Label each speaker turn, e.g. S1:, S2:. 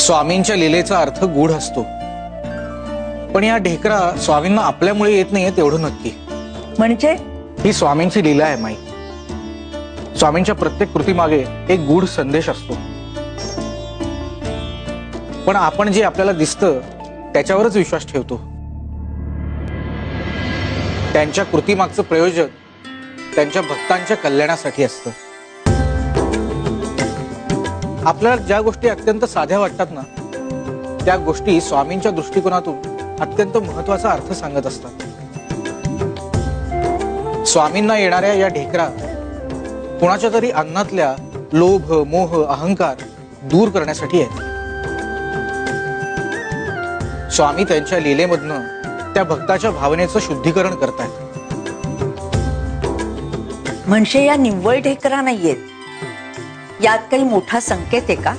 S1: स्वामींच्या लीलेचा अर्थ गूढ असतो, पण या ढेकरा स्वामींना आपल्यामुळे येत नाहीये तेवढं नक्की.
S2: म्हणजे
S1: ही स्वामींची लीला आहे माई. स्वामींच्या प्रत्येक कृतीमागे एक गूढ संदेश असतो, पण आपण जे आपल्याला दिसतं त्याच्यावरच विश्वास ठेवतो. त्यांच्या कृतीमागचं प्रयोजन त्यांच्या भक्तांच्या कल्याणासाठी असतं. आपल्याला ज्या गोष्टी अत्यंत साध्या वाटतात ना, त्या गोष्टी स्वामींच्या दृष्टिकोनातून अत्यंत महत्वाचा अर्थ सांगत असतात. स्वामींना येणाऱ्या या ढेकरा कुणाच्या तरी अन्नातल्या लोभ, मोह, अहंकार दूर करण्यासाठी आहेत. स्वामी त्यांच्या लीलेमधनं त्या भक्ताच्या भावनेचं शुद्धीकरण करतायत.
S2: म्हणजे या निव्वळ ढेकरा नाहीयेत, यात काही मोठा संकेत आहे का?